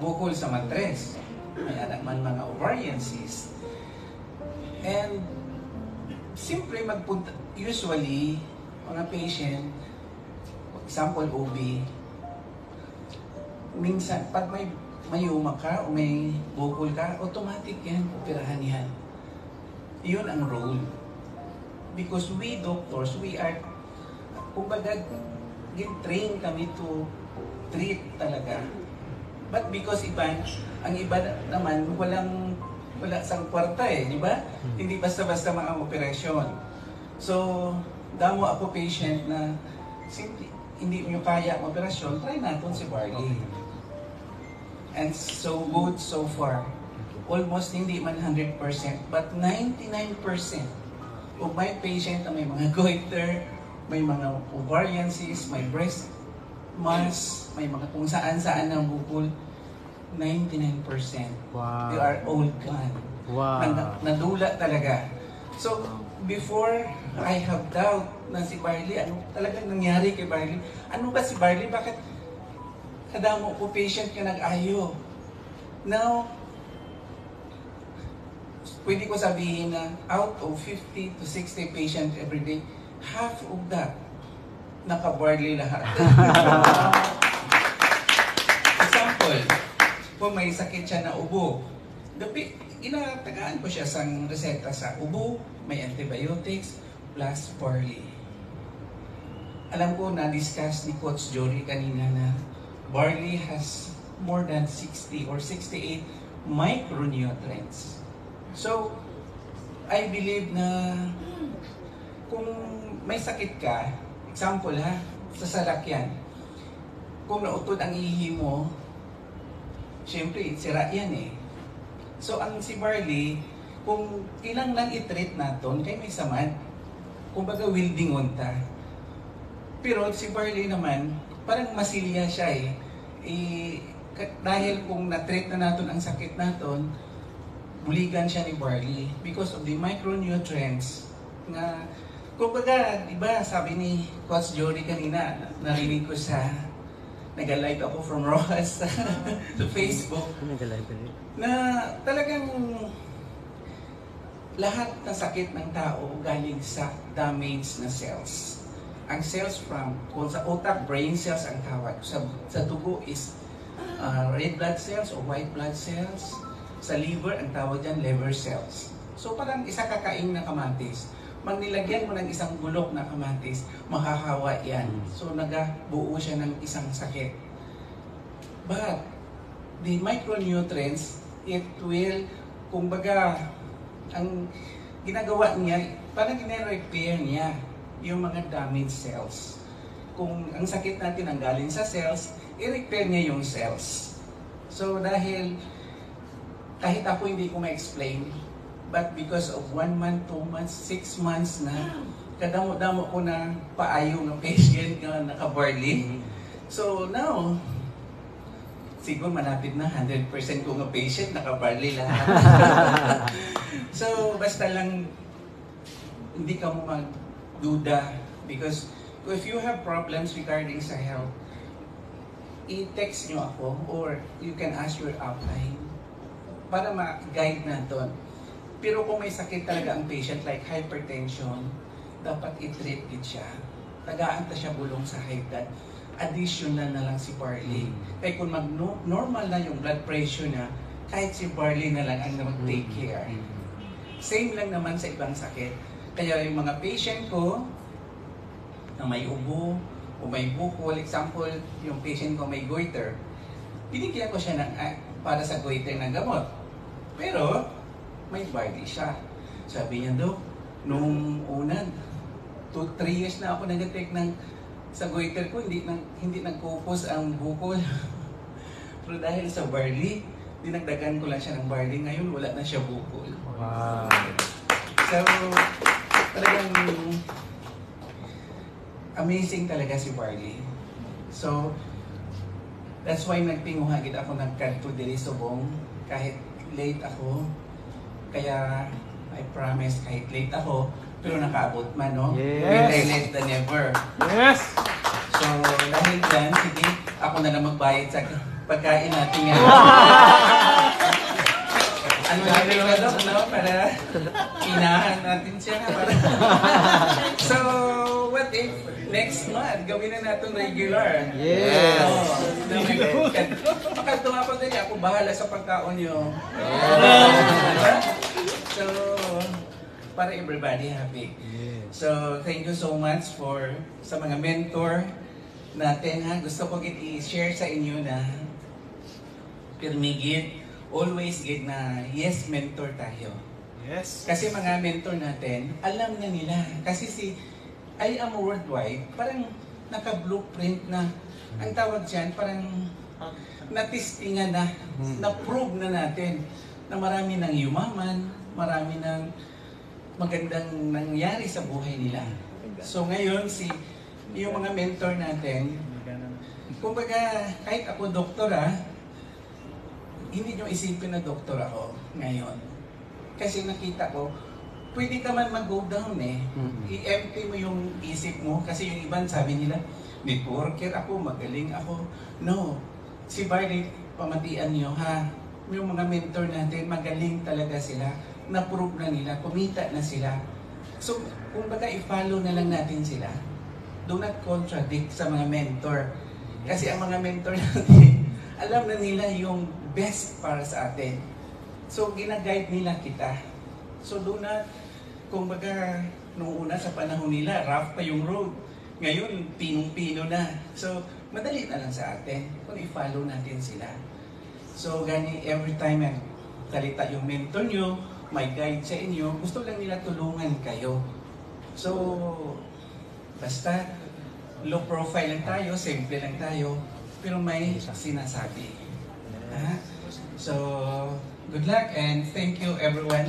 bukol sa matres. May anak man mga ovarian cyst. And siyempre magpunta, usually, mga patient, example OB, minsan pag may mayuma ka o may bukol ka, automatic yan, operahan yan. Yun ang role. Because we doctors, we are, kumbaga, train kami to treat talaga. But because ang iba naman, wala sang kwarta di ba? Hindi basta-basta mga operasyon. So, damo ako patient na simply, hindi nyo kaya ang operasyon, try natin si Barley. And so good so far. Almost hindi man 100%, but 99% of my patient na may mga goiter, may mga ovarian cysts, may breast mass, may mga kung saan-saan ng bukol, 99%. Wow. They are all gone. Wow. Nadula talaga. So, before I have doubt na si Barley, ano talagang nangyari kay Barley? Ano ba si Barley? Bakit kadamo ko patient ka nag-ayo? Now, pwede ko sabihin na out of 50 to 60 patients every day, half of that naka-Barley lahat. Example, kung may sakit siya na ubo, inatagaan ko siya sa reseta sa ubo, may antibiotics, plus Barley. Alam ko na-discuss ni Coach Jory kanina na Barley has more than 60 or 68 micronutrients. So, I believe na kung may sakit ka, example sa salakyan, kung nautod ang ihi mo, syempre, sira yan So, ang si Barley, kung ilang lang i-treat natin, kay may samad, kumbaga wildingon ta. Pero si Barley naman, parang masilya siya dahil kung na-treat na natin ang sakit natin, buligan siya ni Barley because of the micronutrients na, kumbaga, diba, sabi ni Coach Jory kanina, narinig ko sa nag-live ako from Rojas sa Facebook na talagang lahat ng sakit ng tao galing sa damaged na cells. Ang cells kung sa utak, brain cells ang tawag. Sa dugo is red blood cells o white blood cells. Sa liver, ang tawag dyan, liver cells. So parang isa kakain na kamatis. Magnilagyan mo ng isang bulok na kamatis, makahawa yan. So nagabuo siya ng isang sakit. But the micronutrients, it will, kumbaga, ang ginagawa niya, parang gine-repair niya yung mga damaged cells. Kung ang sakit natin ang galing sa cells, i-repair niya yung cells. So dahil kahit ako hindi ko ma-explain, but because of 1 month, 2 months, 6 months na, kadamo-damo ko na paayo ng patient na naka-Barley. So now, siguro malapit na 100% ko ng patient naka-Barley lahat. So basta lang, hindi ka mo magduda because if you have problems regarding sa health, i-text nyo ako or you can ask your upline para ma-guide natin. Pero kung may sakit talaga ang patient like hypertension, dapat i-treat it siya. Tagaan ta siya bulong sa high blood. Additional na lang si Barley. Kaya kung normal na yung blood pressure niya, kahit si Barley na lang ang mag-take care. Same lang naman sa ibang sakit. Kaya yung mga patient ko na may ubo o may bukol, example, yung patient ko may goiter, binigyan ko siya para sa goiter ng gamot. Pero, may Barley siya. Sabi niya, Dok, nung una, 2-3 years na ako nag-take sa goiter ko, hindi nagkupos ang bukol. Pero dahil sa Barley, dinagdagan ko lang siya ng Barley. Ngayon, wala na siya bukol. Wow. So, talagang amazing talaga si Barley. So, that's why nagtinguhagit ako nagkanto diri Subong kahit late ako. Kaya, I promise, kahit late ako, pero nakaabot man, no? Yes! Better late than never. Yes! So, dahil dyan, sige, ako na lang magbayad sa pagkain natin yan. Ano natin ba daw, no? Para inahan natin siya. Para... So, what if next month, gawin na natin regular? Yes! Baka tumapag na niya, ako bahala sa pagkaon niyo. So, para everybody happy. So, thank you so much for sa mga mentor natin. Ha? Gusto ko i-share sa inyo na pirmigit, always gid na yes, mentor tayo. Yes. Kasi mga mentor natin, alam na nila. Kasi si I Am Worldwide, parang naka-blueprint na, ang tawag dyan, parang natistingan na, na-prove na natin na marami nang yumaman, marami nang magandang nangyari sa buhay nila. So ngayon, yung mga mentor natin, kumbaga, kahit ako doktora, hindi nyo isipin na doktor ako ngayon. Kasi nakita ko, pwede ka man mag-go down eh. I-empty mo yung isip mo. Kasi yung iban sabi nila, networker ako, magaling ako. No. Si Barney, pamatian nyo ha. Yung mga mentor natin, magaling talaga sila. Na-prove na nila, kumita na sila. So, kung baga i-follow na lang natin sila, do not contradict sa mga mentor. Kasi ang mga mentor natin, alam na nila yung best para sa atin. So, ginaguide nila kita. So, do not, kung baga, nung una sa panahon nila, rough pa yung road. Ngayon, pinong-pino na. So, madali na lang sa atin kung i-follow natin sila. So, gani, every time talita yung mentor nyo, may guide sa inyo, gusto lang nila tulungan kayo. So, basta, low profile lang tayo, simple lang tayo, pero may sinasabi. So, good luck and thank you everyone.